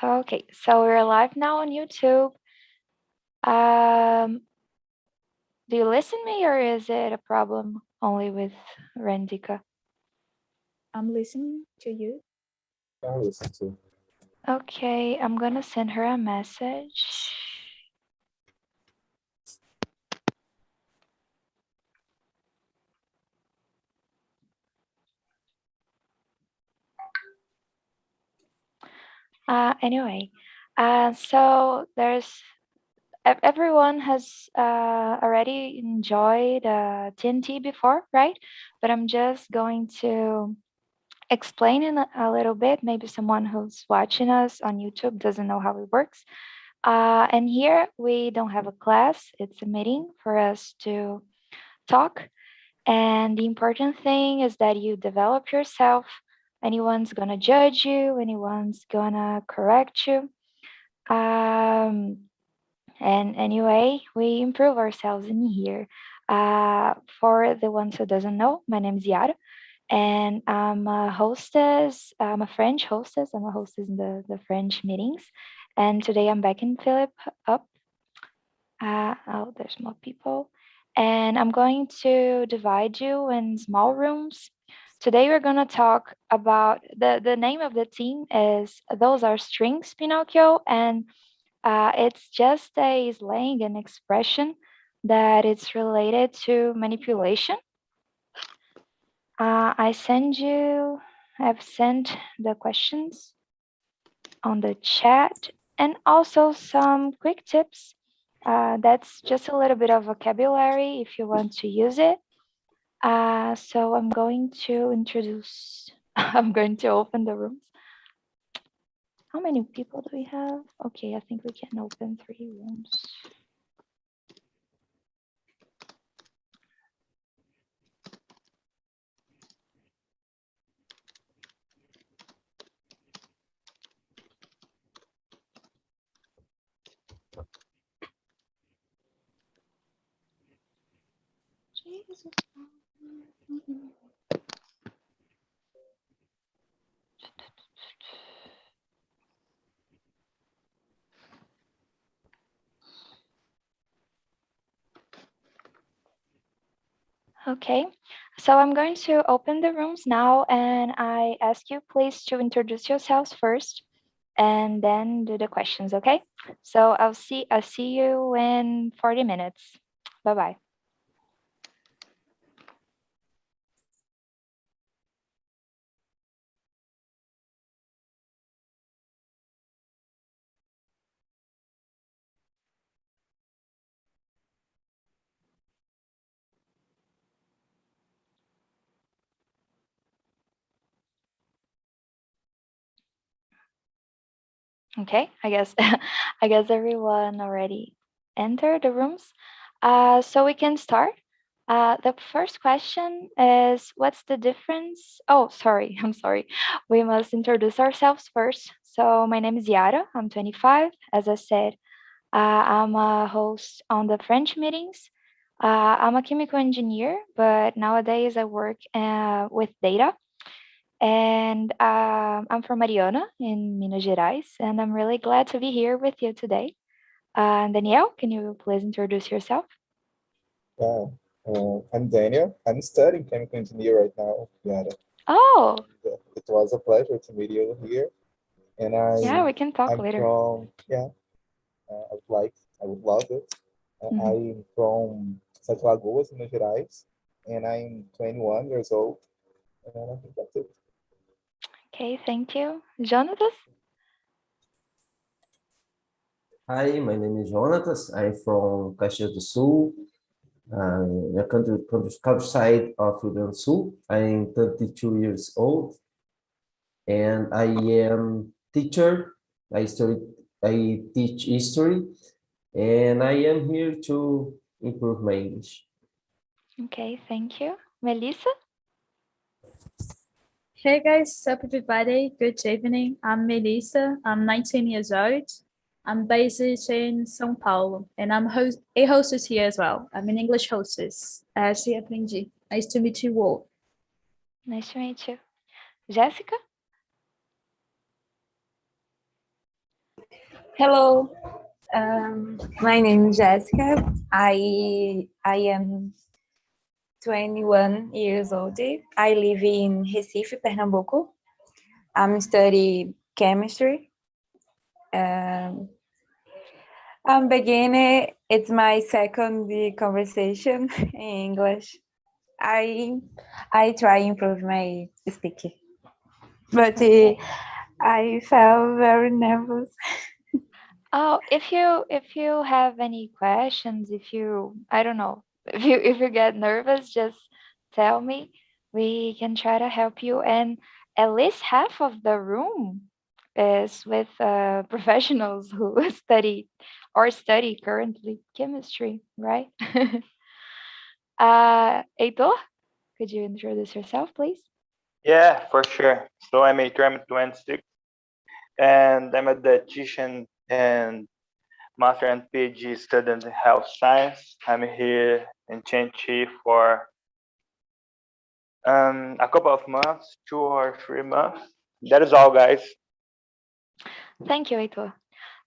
Okay, so we're live now on YouTube. Um, do you listen to me or is it a problem only with Rendika? I'm listening to you. I listen to. Okay, I'm gonna send her a message. Anyway, so everyone has already enjoyed TNT before, right? But I'm just going to explain in a little bit. Maybe someone who's watching us on YouTube doesn't know how it works. And here we don't have a class, it's a meeting for us to talk. And the important thing is that you develop yourself. Anyone's gonna judge you, anyone's gonna correct you. Um, and anyway, we improve ourselves in here. For the ones who doesn't know, my name is Yara, and I'm a hostess. I'm a French hostess. I'm a hostess in the French meetings. And today I'm back in Philip up. Oh, there's more people. And I'm going to divide you in small rooms. Today we're going to talk about the name of the team is Those Are Strings, Pinocchio. And it's just a slang and expression that it's related to manipulation. I've sent the questions on the chat and also some quick tips. That's just a little bit of vocabulary if you want to use it. So I'm going to introduce, I'm going to open the rooms. How many people do we have? Okay, I think we can open 3 rooms. Jesus. Okay, so I'm going to open the rooms now and I ask you please to introduce yourselves first and then do the questions, okay? So I'll see you in 40 minutes. Bye-bye. Okay, I guess I guess everyone already entered the rooms. So we can start. The first question is, what's the difference? Oh, sorry, I'm sorry. We must introduce ourselves first. So my name is Yara. I'm 25. As I said, I'm a host on the French meetings. I'm a chemical engineer, but nowadays I work with data. And I'm from Mariana in Minas Gerais, and I'm really glad to be here with you today. Danielle, can you please introduce yourself? Yeah, I'm Daniel. I'm studying chemical engineer right now. Yeah, Oh, it was a pleasure to meet you here. And yeah, we can talk I'm later. from I would love it. Mhm. I'm from Sete Lagoas, Minas Gerais, and I'm 21 years old. And I think that's it. Okay, thank you. Jonathan? Hi, my name is Jonatas. I'm from Caxias do Sul, a countryside of Rio Grande do Sul. I'm 32 years old, and I am teacher. I teach history, and I am here to improve my English. Okay, thank you. Melissa? Hey guys, sup everybody? Good evening. I'm Melissa. I'm 19 years old. I'm based in São Paulo, and I'm a hostess here as well. I'm an English hostess. Ashley Aprendi. Nice to meet you all. Nice to meet you. Jessica? Hello, my name is Jessica. I am 21 years old. I live in Recife, Pernambuco. I'm studying chemistry. I'm beginning. It's my second conversation in English. I try improve my speaking, but I felt very nervous. Oh, if you have any questions, if you I don't know, if you get nervous, just tell me. We can try to help you. And at least half of the room is with professionals who study currently chemistry, right? Heitor, could you introduce yourself, please? Yeah, for sure. So I'm a 26, and I'm a dietitian and master and PhD student in health science. I'm here in Chinchi for a couple of months, 2 or 3 months. That is all, guys. Thank you, Heitor.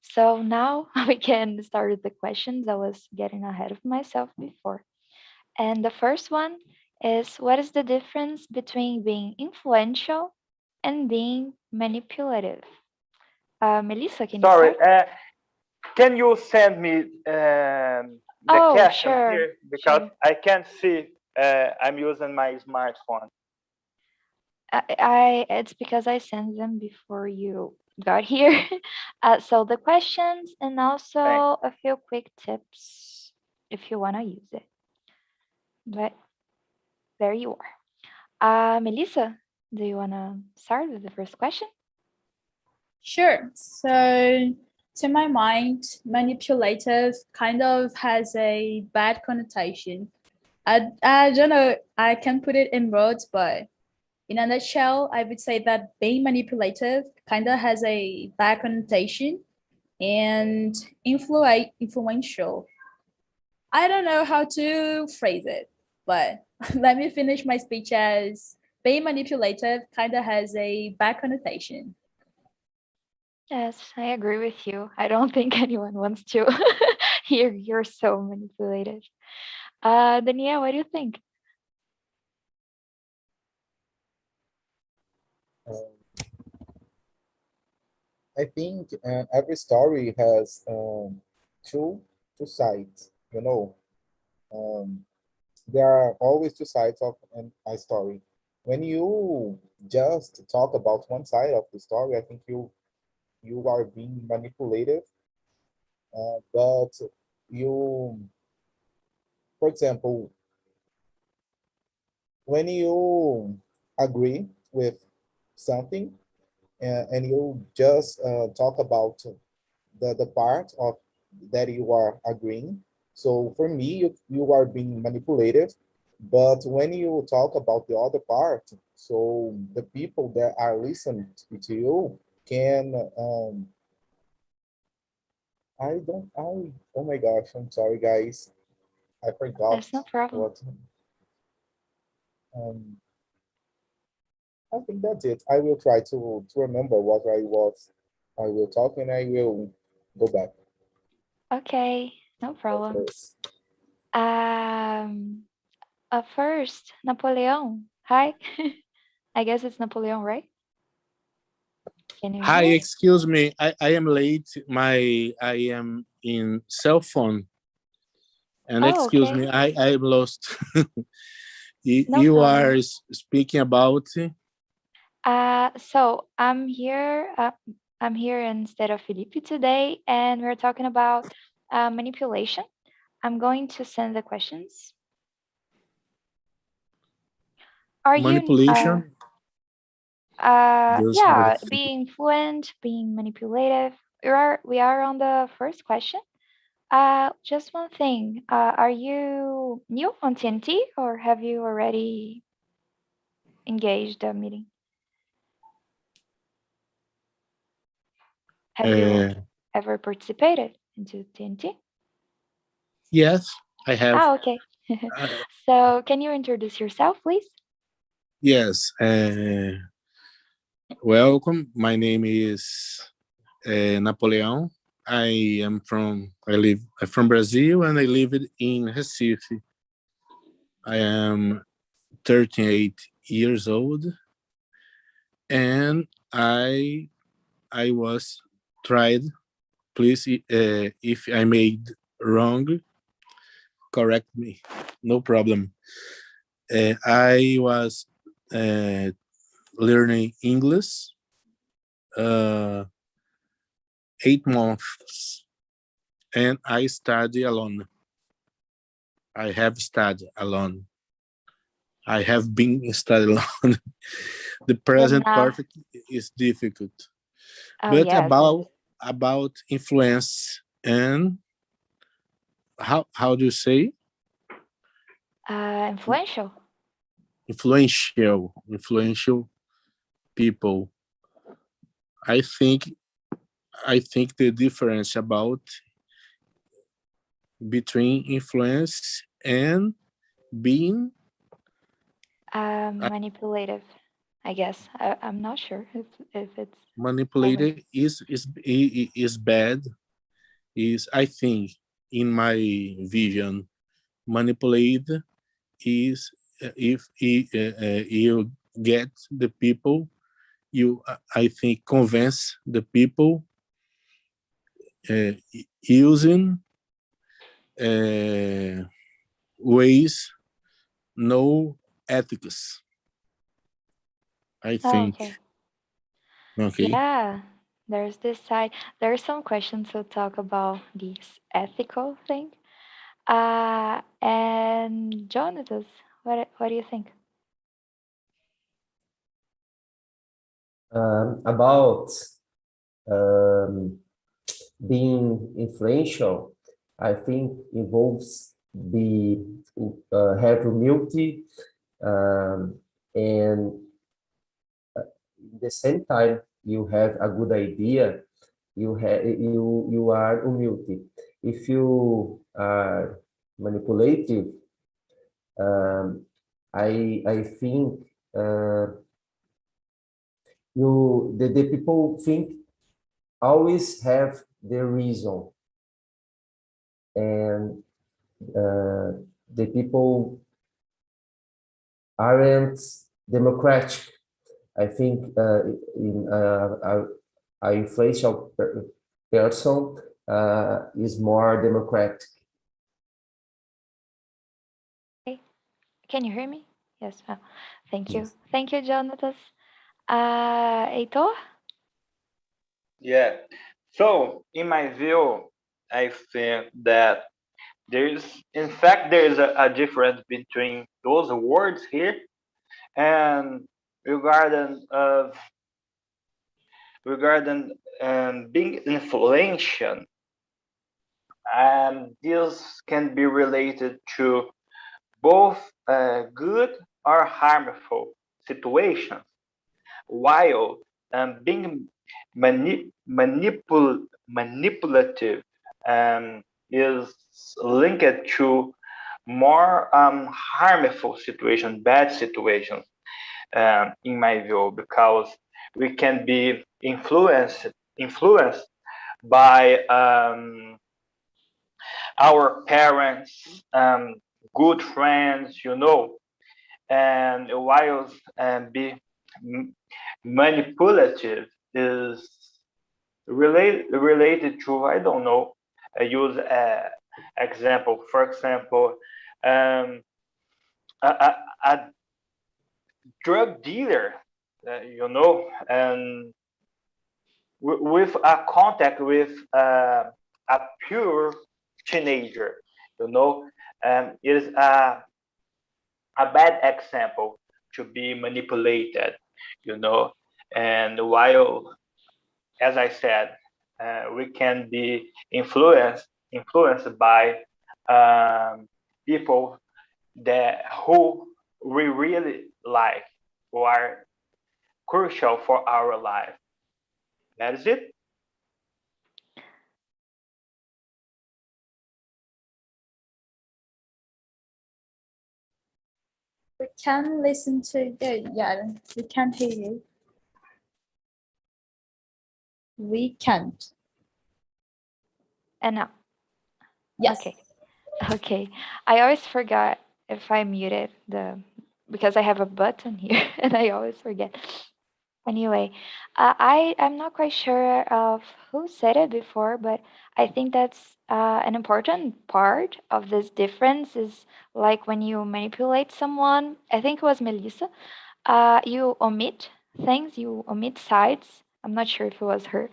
So now we can start with the questions. I was getting ahead of myself before. And the first one is, what is the difference between being influential and being manipulative? Melissa, can you Sorry, start? can you send me the Oh, question sure, here? Because sure. I can't see. I'm using my smartphone. It's because I sent them before you got here. So the questions and also Thanks. a few quick tips if you want to use it. But there you are. Melissa, do you want to start with the first question? Sure. So, to my mind, manipulative kind of has a bad connotation. I don't know, I can't put it in words, but in a nutshell, I would say that being manipulative kind of has a bad connotation and influential. I don't know how to phrase it, but let me finish my speech as being manipulative kind of has a bad connotation. Yes, I agree with you. I don't think anyone wants to hear you're so manipulative. Danielle, what do you think? Um, I think every story has two sides. Um, there are always two sides of a story. When you just talk about one side of the story, I think you are being manipulative. But you, for example, when you agree with something and you just talk about the part of that you are agreeing. So for me, you are being manipulative. But when you talk about the other part, so the people that are listening to you can, oh my gosh, I'm sorry, guys. I forgot That's no problem. what, um, I think that's it. I will try to remember what I will talk and I will go back. Okay, no problem. Um, First, Napoleon. Hi. I guess it's Napoleon, right? Can you Hi, hear? excuse me. I am late. I am in cell phone. And Oh, excuse okay. me, I'm lost. No You are problem. speaking about So I'm here. I'm here instead of Felipe today, and we're talking about manipulation. I'm going to send the questions. Are you manipulation. Just yeah, being fluent, being manipulative. We are on the first question. Just one thing. Are you new on TNT or have you already engaged a meeting? Have you uh, ever participated into TNT? yes, I have. Okay. Uh, So can you introduce yourself, please? yes. Welcome. My name is Napoleon. I'm from Brazil, and I live in Recife. I am 38 years old, and I was tried. Please, if I made wrong, correct me. No problem. I was learning English 8 months, and I study alone. I have studied alone. I have been studying alone. The present now- perfect is difficult. Oh, But yes. about influence and how do you say Influential. influential people? I think the difference about between influence and being Manipulative, I guess. I'm not sure if it's manipulated is bad. Is, I think, in my vision, manipulate is you get the people, you I think convince the people using ways no ethics, I think. okay. Okay. Yeah, there's this side. There are some questions to talk about this ethical thing. And Jonathan, what do you think? About being influential, I think involves the have humility, and at the same time you have a good idea. You are humility. If you are manipulative, I think the people think always have the reason, and the people aren't democratic. I think in a influential person is more democratic. Can you hear me? Yes. Thank you. Yes. Thank you, Jonathan. Heitor? Yeah. So, in my view, I think that in fact, there is a difference between those words here and regarding of regarding being influential. This can be related to both good or harmful situations, while being manipulative is linked to more harmful situations, bad situations, in my view, because we can be influenced by our parents, good friends, and while be manipulative is related to, I don't know, I use example, for example, um, a drug dealer, and with a contact with a pure teenager, it is a bad example to be manipulated, you know. And while, as I said, we can be influenced by people who we really like, who are crucial for our life. That is it. We can listen to you. Yeah, we can hear you. We can't. And now, Yes. okay. Okay. I always forgot if I muted because I have a button here and I always forget. Anyway, I'm not quite sure of who said it before, but I think that's an important part of this difference is like when you manipulate someone. I think it was Melissa. You omit things, you omit sides. I'm not sure if it was her.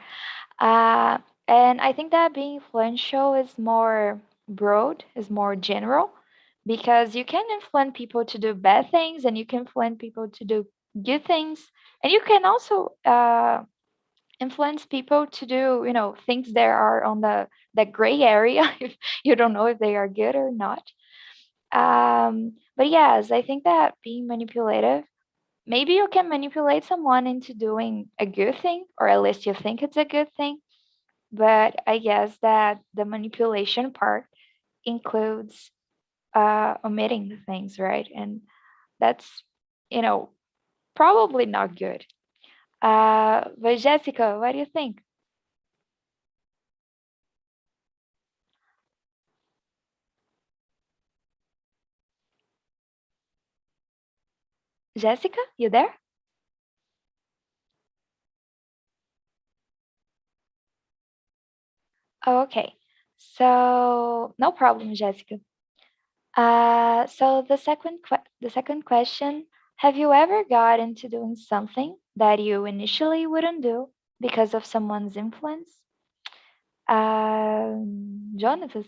Uh, and I think that being influential is more broad, is more general, because you can influence people to do bad things and you can influence people to do good things. And you can also influence people to do, things that are on the gray area if you don't know if they are good or not. But yes, I think that being manipulative, maybe you can manipulate someone into doing a good thing, or at least you think it's a good thing, but I guess that the manipulation part includes omitting the things, right? And that's, you know, probably not good. But Jessica, what do you think? Jessica, you there? Oh, okay. So no problem, Jessica. So the second question: have you ever got into doing something that you initially wouldn't do because of someone's influence? Jonathan.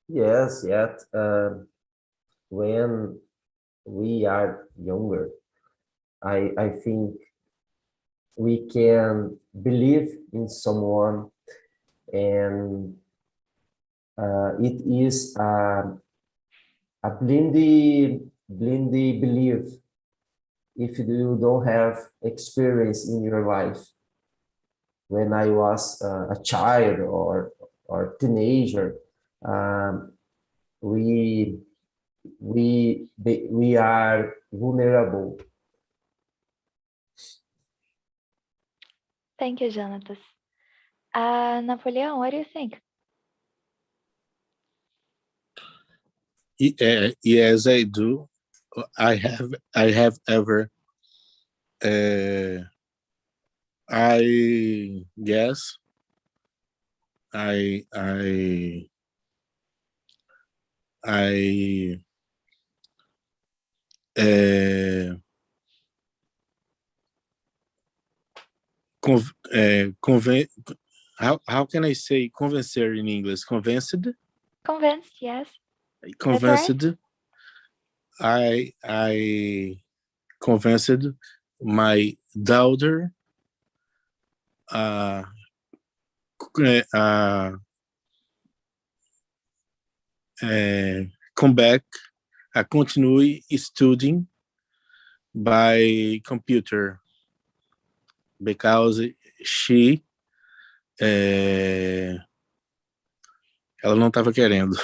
Yes, yet when we are younger, I think we can believe in someone, and it is a blindy belief if you don't have experience in your life. When I was a child or teenager, um, we we are vulnerable. Thank you, Jonathan. Napoleon, what do you think? Yes, I do. I have ever. I guess I uh, conven how can I say convencer in English? Convinced? Convinced, yes. That's right. Convinced. I convinced my daughter uh, uh, come back, continue studying by computer because she ela não estava querendo.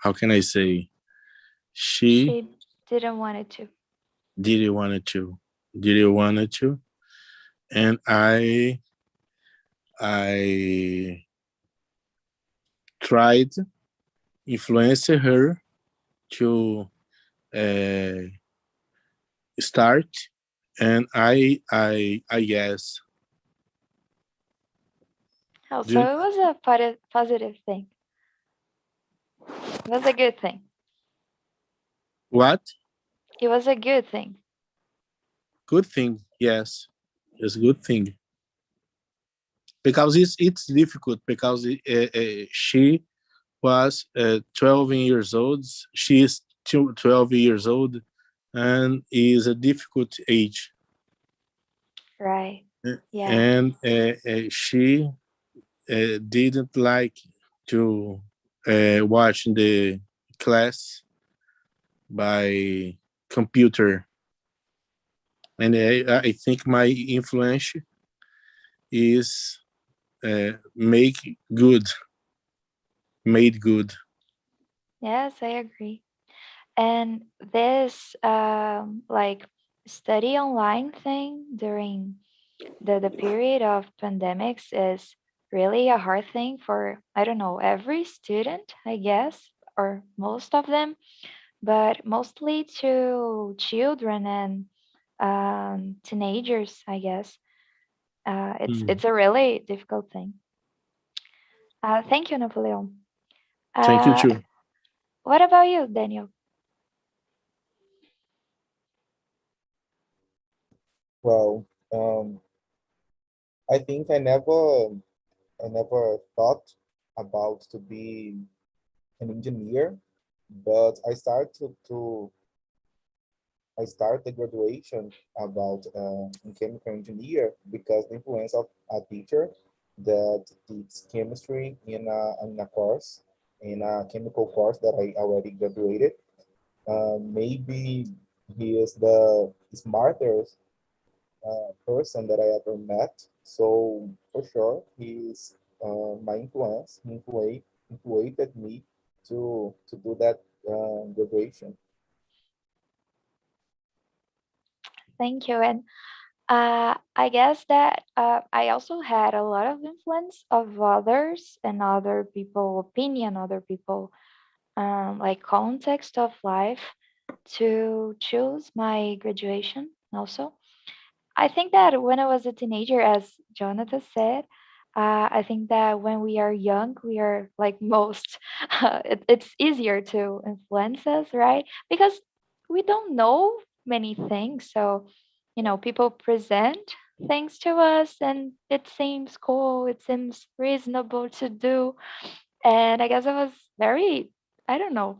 How can I say? She She didn't want it to. didn't want to. Didn't want to. And I tried influence her to uh, start, and I guess. Oh, Do so you, it was a positive thing. It was a good thing. what? It was a good thing. Good thing, yes. It's a good thing. Because it's difficult because she was 12 years old. She is 12 years old and is a difficult age. Right. Yeah. And she didn't like to watch the class by computer. And I think my influence is make good, made good. Yes, I agree. And this like study online thing during the period of pandemics is really a hard thing for, I don't know, every student, I guess, or most of them, but mostly to children and teenagers, I guess. It's a really difficult thing. Thank you, Napoleon. Thank you Uh, too. what about you, Daniel? Well, I think I never thought about to be an engineer, but I start the graduation about in chemical engineer because the influence of a teacher that teaches chemistry in a course, in a chemical course that I already graduated. Maybe he is the smartest person that I ever met. So for sure, he's my influence. He influenced me to do that graduation. Thank you. And I guess that I also had a lot of influence of others and other people opinion, other people like context of life to choose my graduation also. I think that when I was a teenager, as Jonathan said, I think that when we are young, we are like most, it's easier to influence us, right? Because we don't know many things. So, people present things to us and it seems cool, it seems reasonable to do. And I guess I was very, I don't know,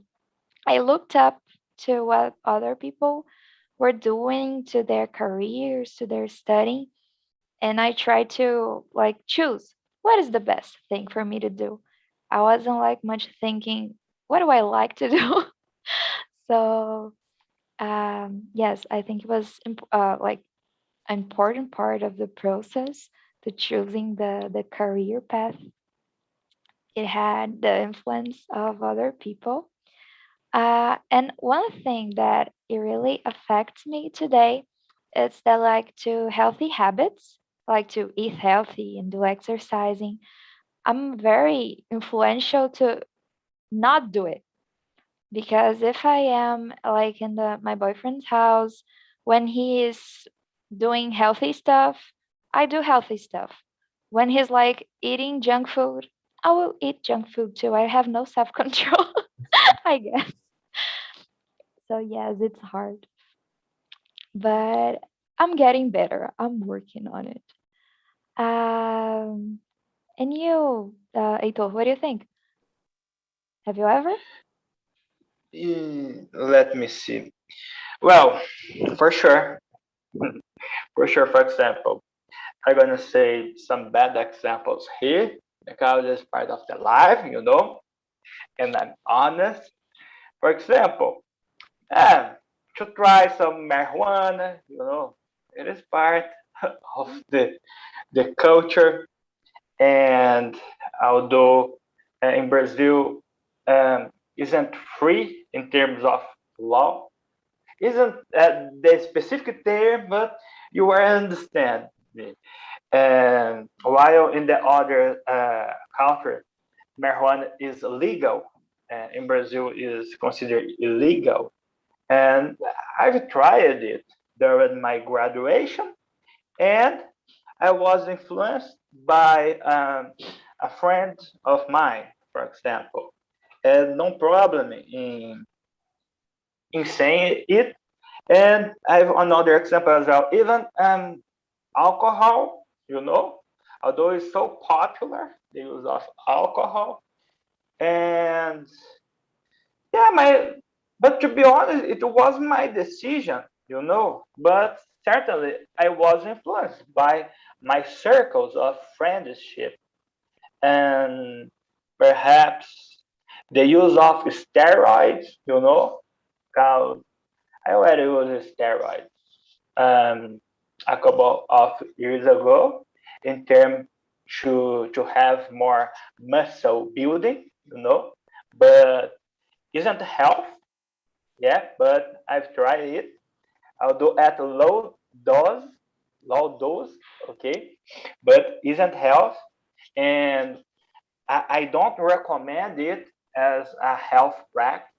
I looked up to what other people were doing to their careers, to their study, and I tried to like choose what is the best thing for me to do. I wasn't like much thinking, what do I like to do? So yes, I think it was like an important part of the process to choosing the career path. It had the influence of other people. And one thing that it really affects me today is that like to healthy habits, like to eat healthy and do exercising. I'm very influential to not do it because if I am like in the my boyfriend's house when he is doing healthy stuff, I do healthy stuff. When he's like eating junk food, I will eat junk food too. I have no self-control, I guess. So yes, it's hard, but I'm getting better. I'm working on it. Um, and you, Heitor, what do you think? Have you ever? Let me see. Well, for sure, for sure. For example, I'm gonna say some bad examples here because it's part of the life, and I'm honest. For example, to try some marijuana, it is part of the culture. And although in Brazil isn't free in terms of law, isn't the specific term, but you will understand me. And while in the other country, marijuana is legal, in Brazil is considered illegal. And I've tried it during my graduation, and I was influenced by a friend of mine, for example, and no problem in saying it. And I have another example as well. Even alcohol, although it's so popular, the use of alcohol, and yeah, but to be honest, it was my decision. But certainly I was influenced by my circles of friendship and perhaps the use of steroids, because I already used steroids a couple of years ago in terms to have more muscle building, but isn't health, yeah, but I've tried it, although at low dose, low dose, okay, but isn't health, and I don't recommend it as a health practice.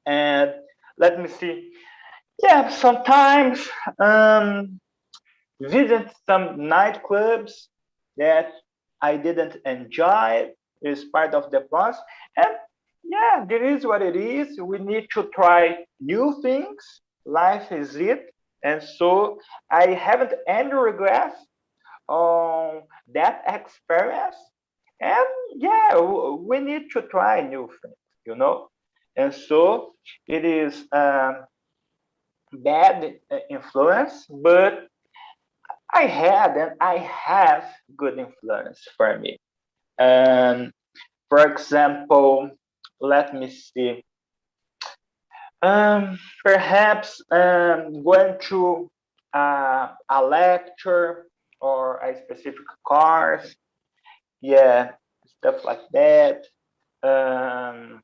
And let me see. Yeah, sometimes visit some nightclubs that I didn't enjoy is part of the process. And yeah, it is what it is. We need to try new things. Life is it. And so I haven't any regrets on that experience. And yeah, we need to try new things, you know. And so it is bad influence, but I had and I have good influence for me. And for example, let me see. Perhaps going to a lecture or a specific course, yeah, stuff like that. Um,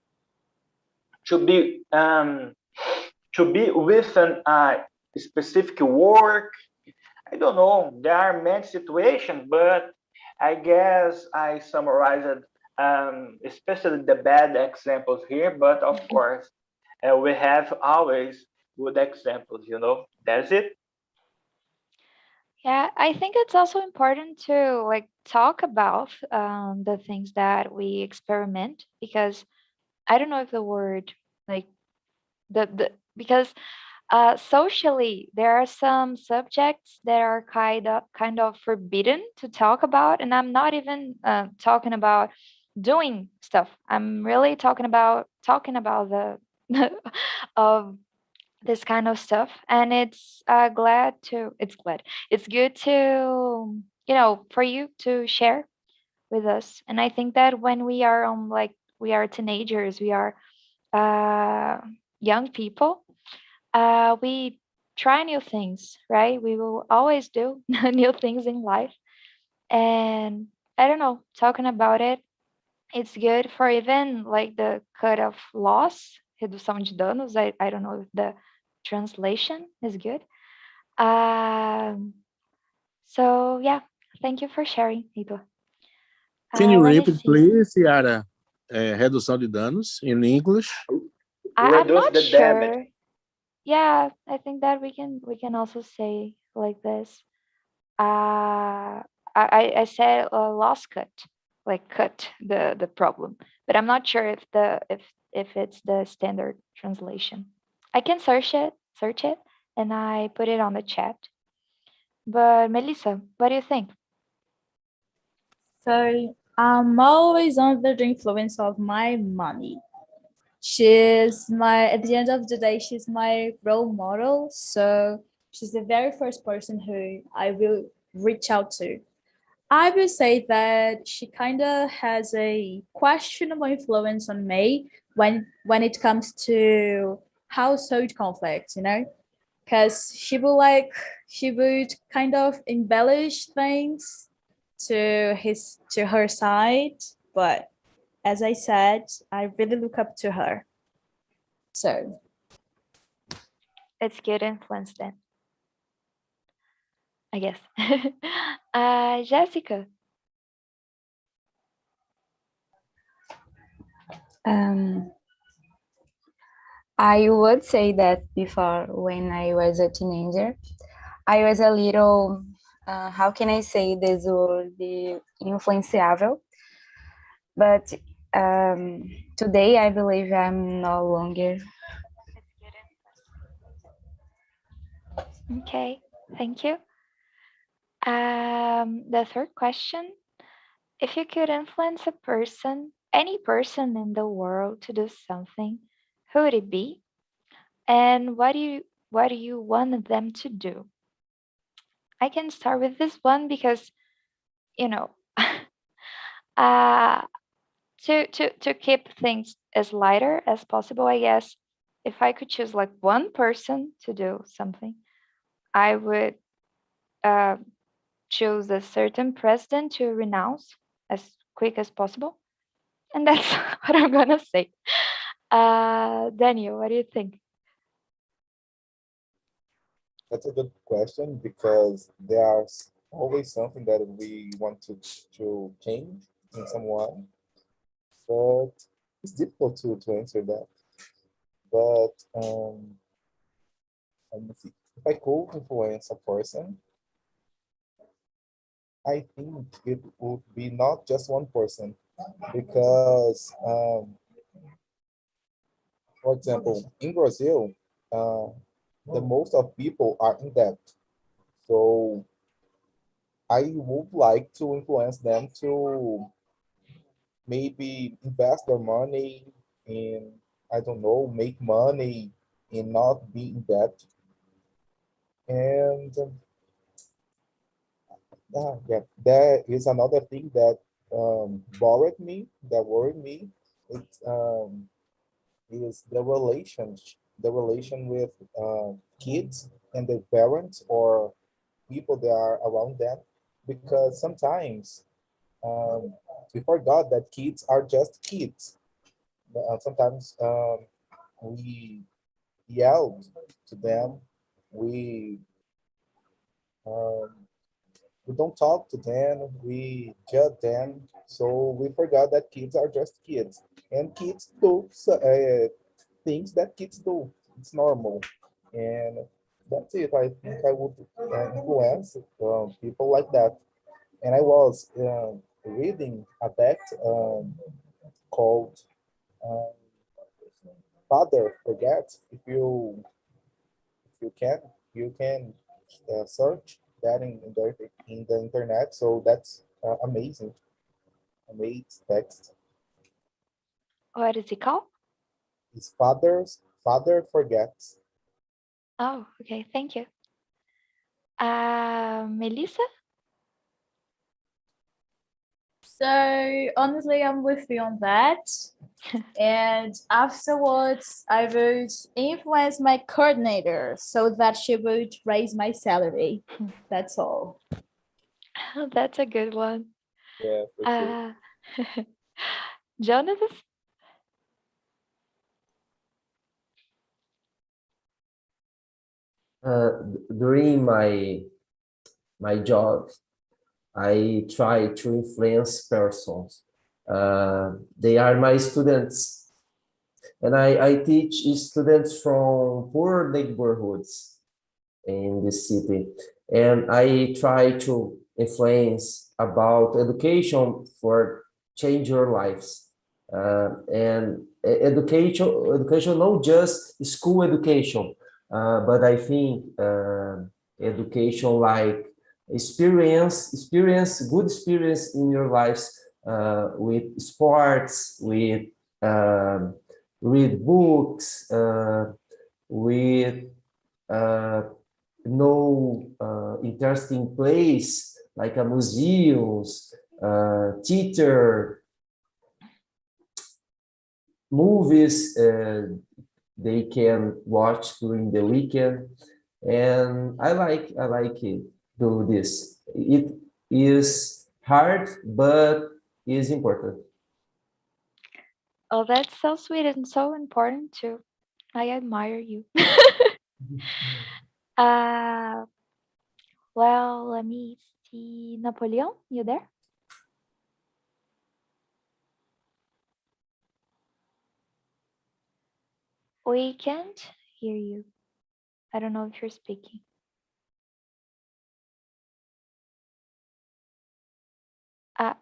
to be with an specific work. I don't know. There are many situations, but I guess I summarized especially the bad examples here. But of course, we have always good examples. You know, that's it. Yeah, I think it's also important to like talk about the things that we experiment, because I don't know if the word like the because socially there are some subjects that are kind of forbidden to talk about, and I'm not even talking about doing stuff. I'm really talking about the of this kind of stuff, and it's good to for you to share with us. And I think that when we are like we are teenagers, we are uh young people, we try new things, right? We will always do new things in life. And I don't know, talking about it, it's good for even like the cut of loss, redução de danos. I don't know if the translation is good. Um, so yeah, thank you for sharing, Ito. Can you Let me repeat, see. please, Yara? Redução de danos in English. I'm Reduce not the damage. sure. Yeah, I think that we can also say like this. I said loss cut, like cut the problem, but I'm not sure if it's the standard translation. I can search it, and I put it on the chat. But Melissa, what do you think? So I'm always under the influence of my mommy. At the end of the day, she's my role model. So she's the very first person who I will reach out to. I will say that she kind of has a questionable influence on me when it comes to household conflicts, because she would kind of embellish things to her side, but as I said, I really look up to her. So It's good influence then, I guess. Jessica. Um, I would say that before, when I was a teenager, I was a little, how can I say this word, influenciável. But today, I believe I'm no longer. Okay, thank you. The third question: if you could influence a person, any person in the world, to do something, who would it be? And what do you want them to do? I can start with this one because you know uh to keep things as lighter as possible, I guess. If I could choose like one person to do something, I would uh, choose a certain president to renounce as quick as possible. And that's what I'm gonna say. Daniel, what do you think? That's a good question because there's always something that we want to change in someone, but it's difficult to answer that. But let me see. If I could influence a person, I think it would be not just one person because, for example, in Brazil, uh, the most of people are in debt. So I would like to influence them to maybe invest their money in, I don't know, make money and not be in debt. And yeah, there is another thing that worried me. It is the relation with kids and their parents or people that are around them, because sometimes we forgot that kids are just kids. Sometimes we yelled to them. We um, we don't talk to them. We judge them. So we forgot that kids are just kids, and kids do things that kids do. It's normal, and that's it. I think I would influence people like that. And I was reading a text called uh, "Father Forget." If you can, you can search that in the internet. So that's amazing, amazing text. What is it called? His father forgets. Oh, okay. Thank you. Melissa? So honestly, I'm with you on that. And afterwards, I would influence my coordinator so that she would raise my salary. That's all. That's a good one. Yeah, for sure. Jonathan? During my job, I try to influence persons. They are my students, and I teach students from poor neighborhoods in this city, and I try to influence about education for change your lives. And education, not just school education, but I think education like good experience in your lives with sports, with um, read books, with uh, no interesting place like a museums, theater, movies they can watch during the weekend, and I like it do this. It is hard, but is important. Oh, that's so sweet and so important too. I admire you. uh, well, let me see. Napoleon, you there? We can't hear you. I don't know if you're speaking.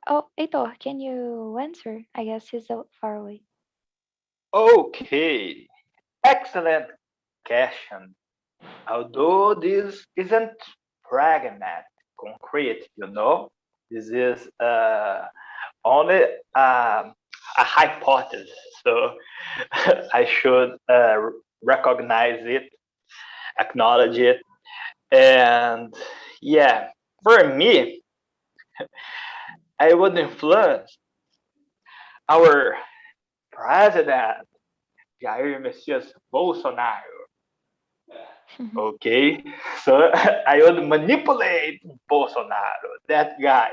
Oh, Heitor, can you answer? I guess he's so far away. Okay, excellent question. Although this isn't pragmatic, concrete, this is only a hypothesis. So I should recognize it, acknowledge it, and yeah, for me, I would influence our president, Jair Messias Bolsonaro. Okay, so I would manipulate Bolsonaro, that guy.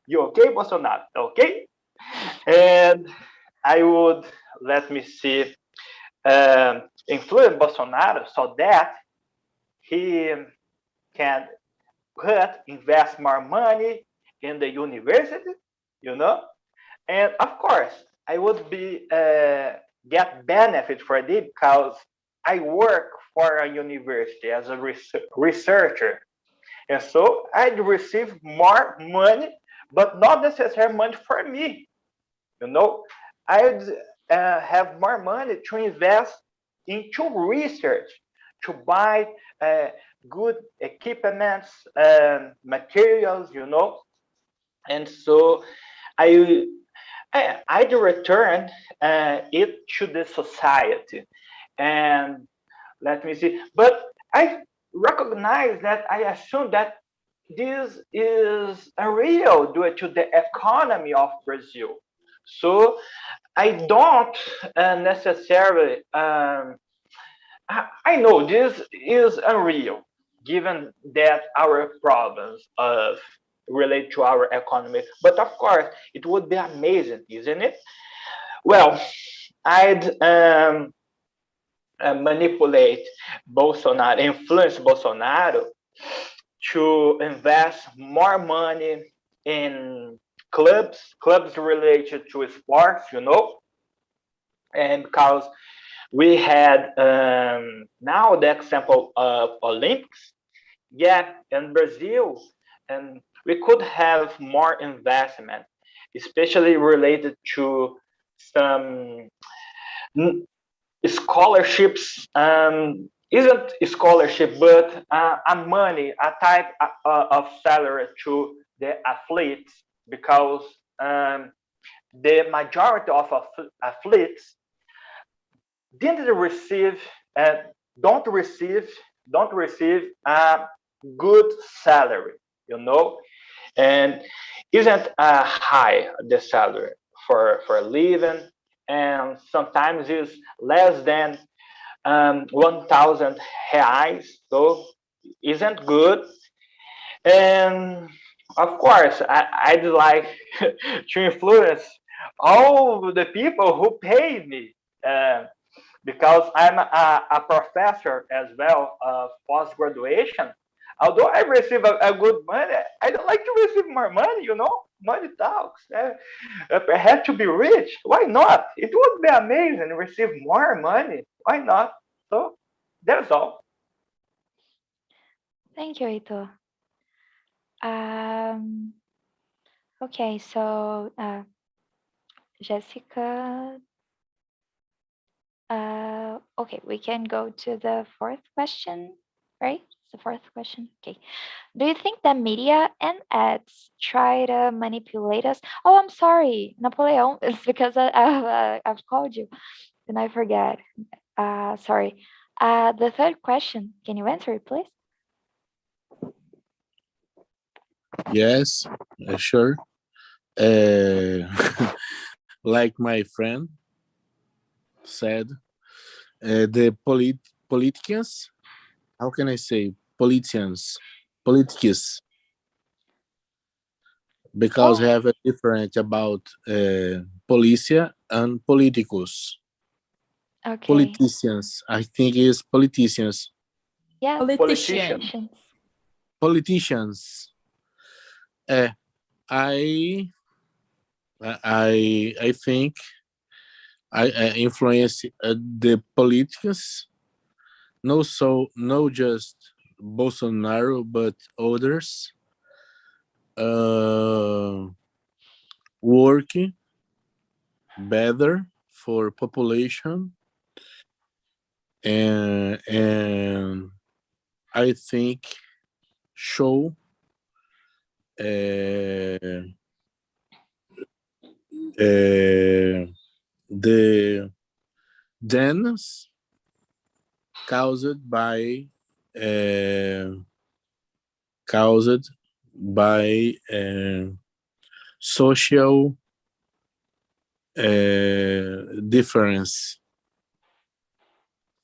You okay, Bolsonaro? Okay, and I would, let me see, influence Bolsonaro so that he can invest more money in the university, you know. And of course, I would be get benefit for it because I work for a university as a researcher, and so I'd receive more money, but not necessarily money for me. You know, I'd have more money to invest into research, to buy good equipments and materials, you know. And so I I'd return it to the society. And let me see. But I recognize that I assume that this is a real due to the economy of Brazil. So I don't necessarily. I know this is unreal, given that our problems of relate to our economy. But of course, it would be amazing, isn't it? Well, I'd manipulate Bolsonaro, influence Bolsonaro to invest more money in clubs related to sports, you know, and because we had now the example of Olympics, yeah, in Brazil, and we could have more investment, especially related to some scholarships. Isn't a scholarship, but a money, a type of salary to the athletes, because the majority of athletes didn't receive, uh, don't receive, don't receive a good salary, you know, and isn't high the salary for living, and sometimes is less than 1,000 reais, so isn't good. And of course, I'd like to influence all the people who pay me, because I'm a professor as well of post graduation. Although I receive a good money, I don't like to receive more money. You know, money talks. I have to be rich. Why not? It would be amazing to receive more money. Why not? So that's all. Thank you, Ito. Um, okay, so Jessica, okay, we can go to the fourth question, right? It's the fourth question. Okay. Do you think that media and ads try to manipulate us? Oh, I'm sorry, Napoleon. It's because I've called you and I forget. Sorry. The third question, can you answer it, please? Yes, sure. Uh, like my friend said, the politicians, how can I say politics, because Oh, have a difference about policia and politicos. okay. Politicians, I think is politicians. Yes, Politician. Politician. politicians. Politicians. I I think I influence the politics. No just Bolsonaro, but others. Working better for population, and I think show uh, the dance caused by uh, caused by social difference,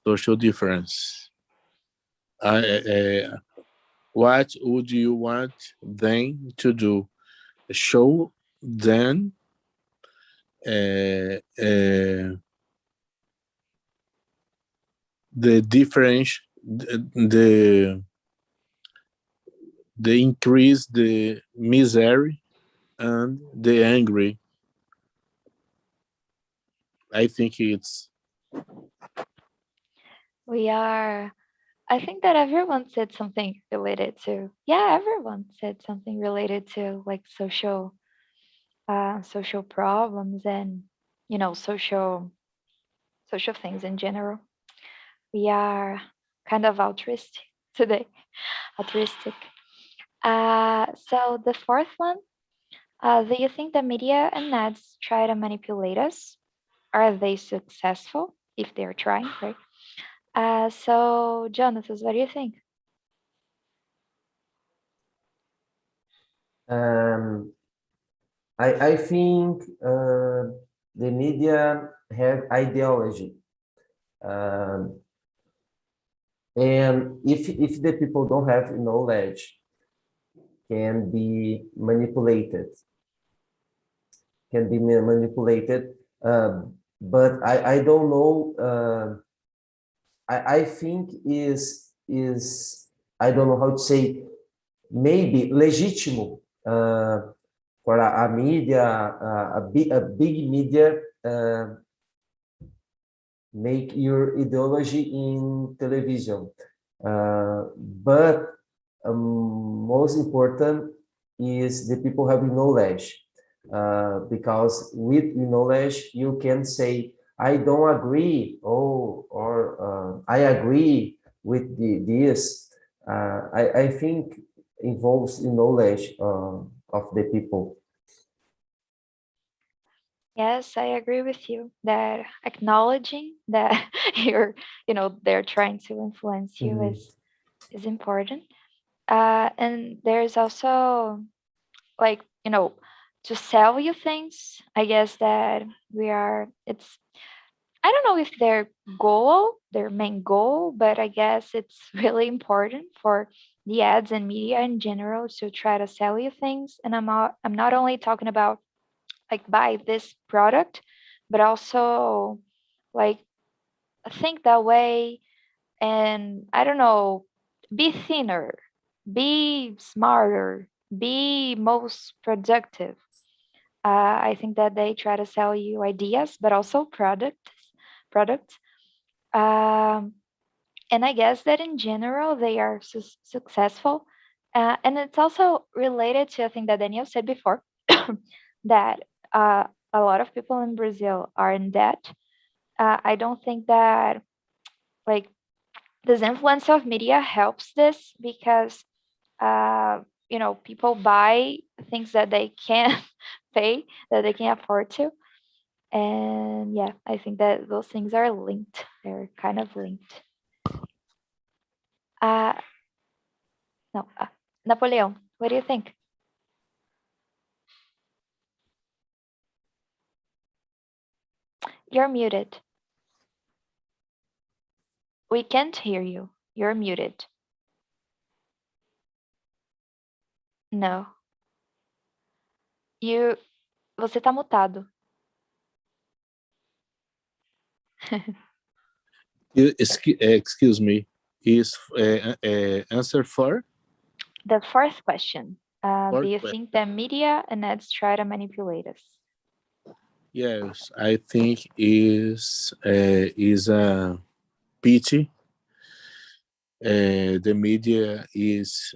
social difference. What would you want them to do? Show them uh, the difference the increase the misery and the angry. I think it's I think that everyone said something related to, yeah, everyone said something related to like social problems and, social things in general. We are kind of altruistic today, altruistic. So the fourth one, do you think the media and ads try to manipulate us? Are they successful if they're trying, right? So Jonathan, what do you think? I think the media have ideology. And if the people don't have knowledge, can be manipulated. But I don't know. I think is I don't know how to say, maybe legítimo for a media, a big media make your ideology in television. But most important is the people having knowledge, because with knowledge you can say, I don't agree, or I agree with this. I think involves the knowledge of the people. Yes, I agree with you that acknowledging that they're trying to influence you is important. And there's also like, to sell you things. I guess that it's, I don't know if their main goal, but I guess it's really important for the ads and media in general to try to sell you things. And I'm not only talking about like buy this product, but also like think that way, and I don't know, be thinner, be smarter, be most productive. I think that they try to sell you ideas, but also products. Um, and I guess that in general they are successful. And it's also related to a thing that Daniel said before, that a lot of people in Brazil are in debt. I don't think that like this influence of media helps this because people buy things that they can't pay, that they can't afford to. And yeah, I think that those things are linked. They're kind of linked. Uh, no, Napoleon, what do you think? You're muted. We can't hear you. You're muted. No. Você tá mutado. Excuse me. Is answer for? The fourth question. Do you Fourth think that media and ads try to manipulate us? Yes, I think is a pity. The media is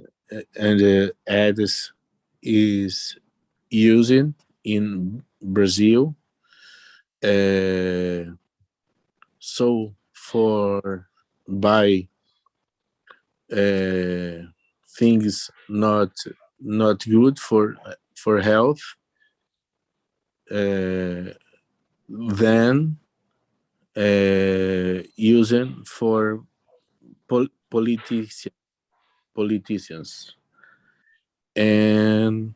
and the ads is using in Brazil. So for buy things not good for health, then using for politicians, and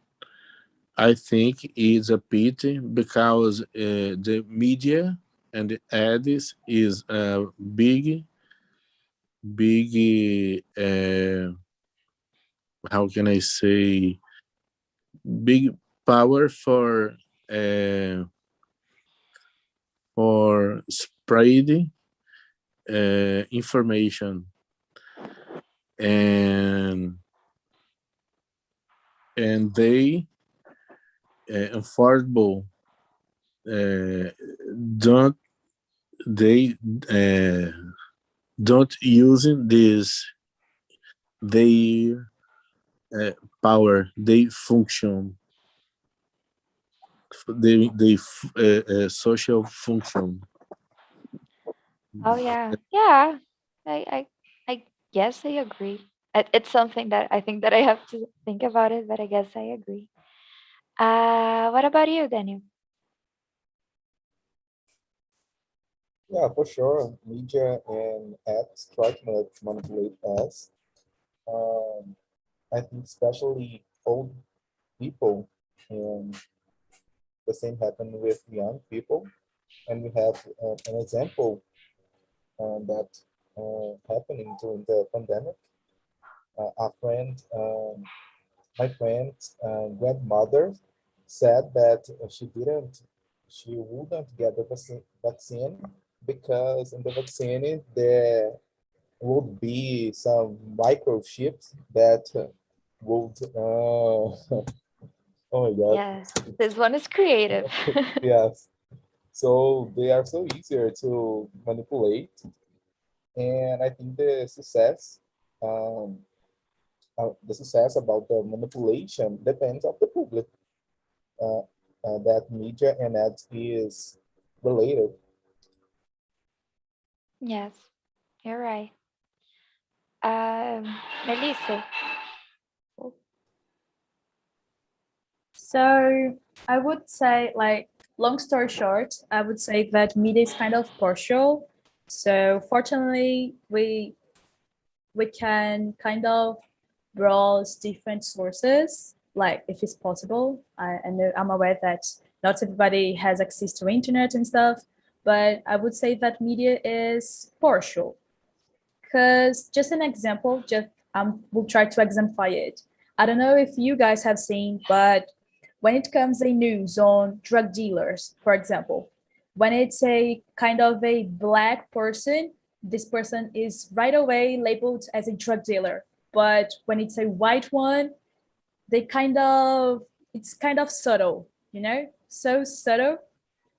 I think it's a pity because the media and the ads is a big how can I say, big power for spreading information. and they affordable don't they don't using this they power they function they social function. Oh yeah, yeah. I guess I agree. It's something that I think that I have to think about it, but I guess I agree. What about you, Daniel? Yeah, for sure. Media and apps try to manipulate us. Um, I think especially old people, and the same happened with young people. And we have an example that happening during the pandemic. A friend, my friend's grandmother said that she wouldn't get the vaccine because in the vaccine there would be some microchips that would, oh my God, Yes, this one is creative. yes. So they are so easier to manipulate. And I think um, the success about the manipulation depends of the public that media and ads is related. Yes, you're right. Melissa. So I would say, like, long story short, I would say that media is kind of partial. So fortunately, we can kind of browse different sources, like if it's possible. I know I'm aware that not everybody has access to internet and stuff, but I would say that media is partial. Because just an example, just we'll try to exemplify it. I don't know if you guys have seen, but when it comes a news on drug dealers, for example, when it's a kind of a black person, this person is right away labeled as a drug dealer. But when it's a white one, they kind of it's kind of subtle, so subtle.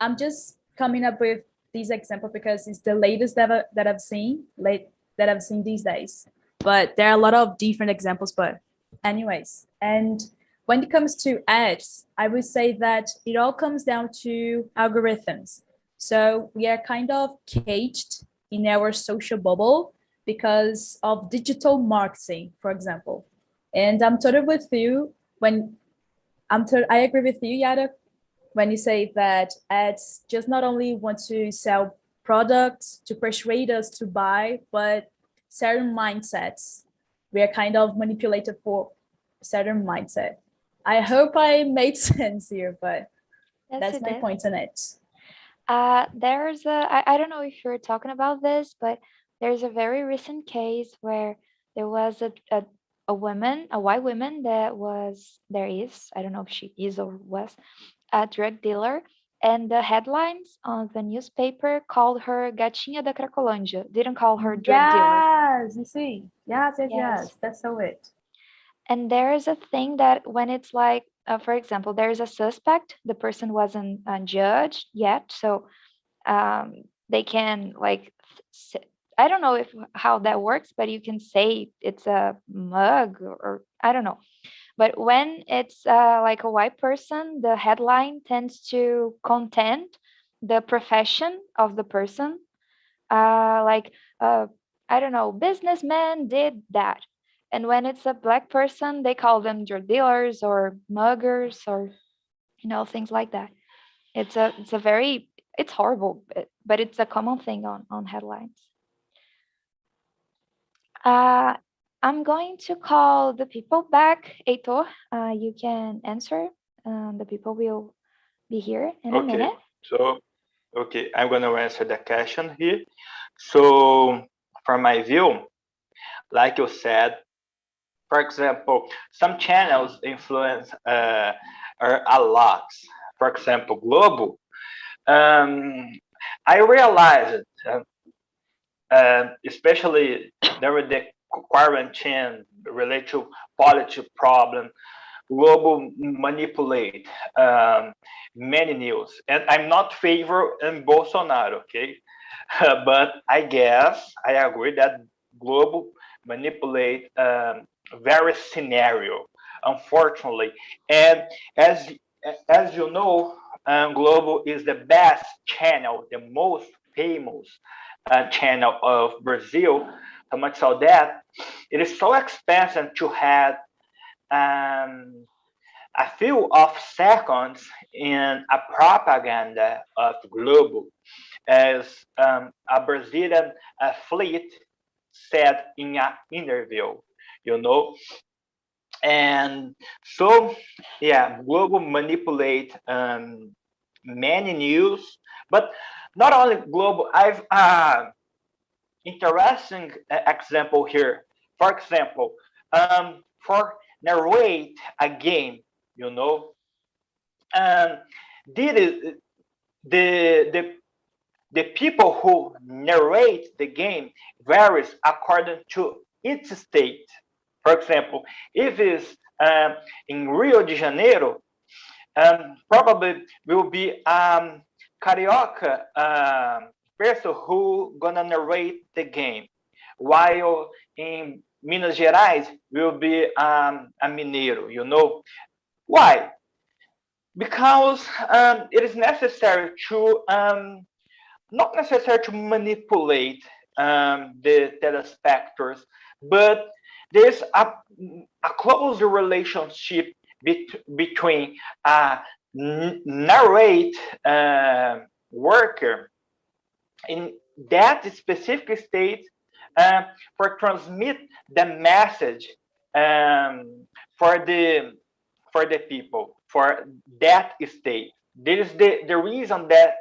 I'm just coming up with these examples because it's the latest that I've seen that I've seen these days. But there are a lot of different examples. But anyways, and when it comes to ads, I would say that it all comes down to algorithms. So we are kind of caged in our social bubble because of digital marketing, for example. And I'm totally with you when I agree with you, Yada, when you say that ads just not only want to sell products to persuade us to buy, but certain mindsets. We are kind of manipulated for certain mindset. I hope I made sense here, but Yes, that's it my did. point on it. I don't know if you're talking about this, but there's a very recent case where there was a woman, a white woman there is, I don't know if she is or was, a drug dealer. And the headlines on the newspaper called her Gatinha da Cracolândia, didn't call her drug dealer. Yes, you see. Yes, yes, Yes. yes. That's so it. And there is a thing that when it's like, for example, there is a suspect, the person wasn't judged yet. So they can like I don't know if how that works, but you can say it's a mug or I don't know. But when it's like a white person, the headline tends to content the profession of the person. Like I don't know, businessman did that. And when it's a black person, they call them drug dealers or muggers or things like that. It's a very it's horrible, but it's a common thing on headlines. Uh, I'm going to call the people back. Heitor, you can answer. The people will be here in a Okay, minute. so okay, I'm gonna answer the question here. So, from my view, like you said, for example, some channels influence are a lot. For example, Globo. Um, I realized, especially during quarantine related to political problem, global manipulate many news. And I'm not favor in Bolsonaro, okay? But I guess I agree that global manipulate various scenario, unfortunately. And as as you know, Global is the best channel, the most famous channel of Brazil. So much so that it is so expensive to have um, a few of seconds in a propaganda of Globo, as a Brazilian athlete said in an interview, you know. And so, yeah, Globo manipulate many news, but not only Globo. I've interesting example here. For example, for narrate a game, you know, um, did it, the the people who narrate the game varies according to its state. For example, if it's in Rio de Janeiro, probably will be carioca person who gonna narrate the game, while in Minas Gerais will be a mineiro. You know why? Because it is necessary to not necessary to manipulate the telespectators, but there's a close relationship between a narrate worker in that specific state for transmit the message for the people for that state. This is the reason that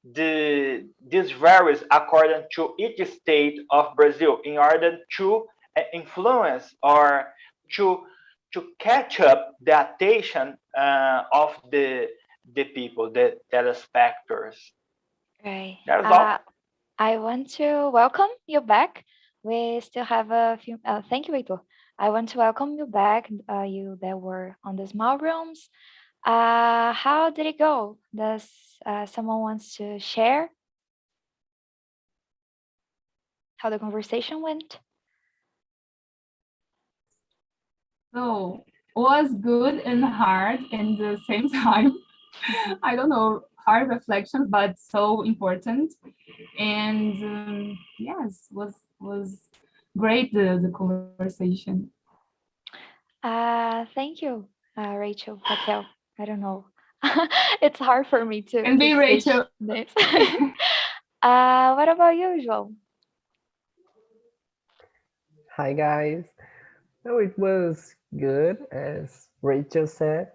this varies according to each state of Brazil in order to influence or to catch up the attention of the people, the telespectators. Right. That's all. I want to welcome you back. We still have a few. Thank you, Heitor. I want to welcome you back. You that were on the small rooms. How did it go? Does someone wants to share how the conversation went? So was good and hard in the same time. I don't know, hard reflection, but so important. And yes, was great the conversation. Thank you, Rachel, Raquel. I don't know. It's hard for me to And be switch Rachel. names. What about you, João? Hi guys. No, it was good, as Rachel said,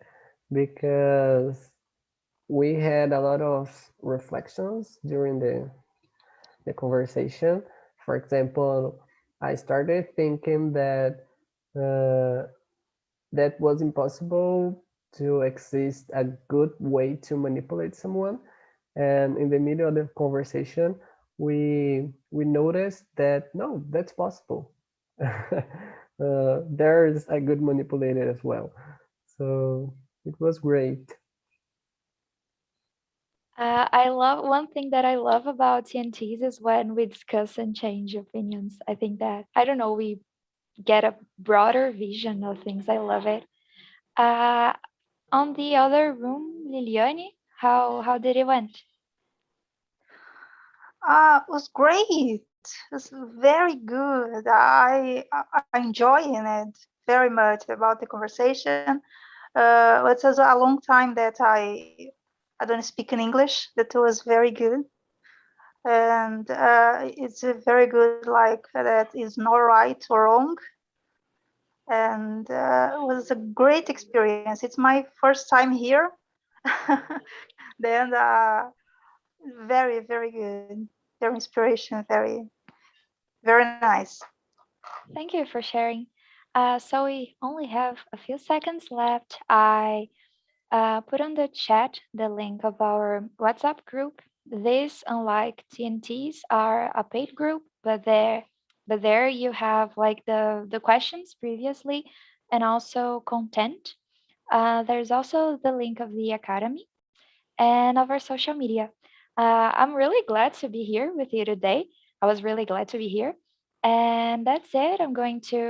because we had a lot of reflections during the conversation. For example, I started thinking that that was impossible to exist a good way to manipulate someone. And in the middle of the conversation, we noticed that no, that's possible. There's a good manipulator as well. So it was great. I love one thing that I love about TNTs is when we discuss and change opinions. I think that I don't know, we get a broader vision of things. I love it. Uh, on the other room, Liliane, how did it went? It was great. It was very good. I enjoying it very much about the conversation. It was a long time that I don't speak in English. That was very good, and it's a very good. Like that is not right or wrong, and it was a great experience. It's my first time here. Then very very good. Very inspiration. Very nice. Thank you for sharing. So we only have a few seconds left. I put on the chat the link of our WhatsApp group. These, unlike TNTs, are a paid group, but there but there you have like the questions previously and also content. There's also the link of the academy and of our social media. I'm really glad to be here with you today. I was really glad to be here. And that's it. I'm going to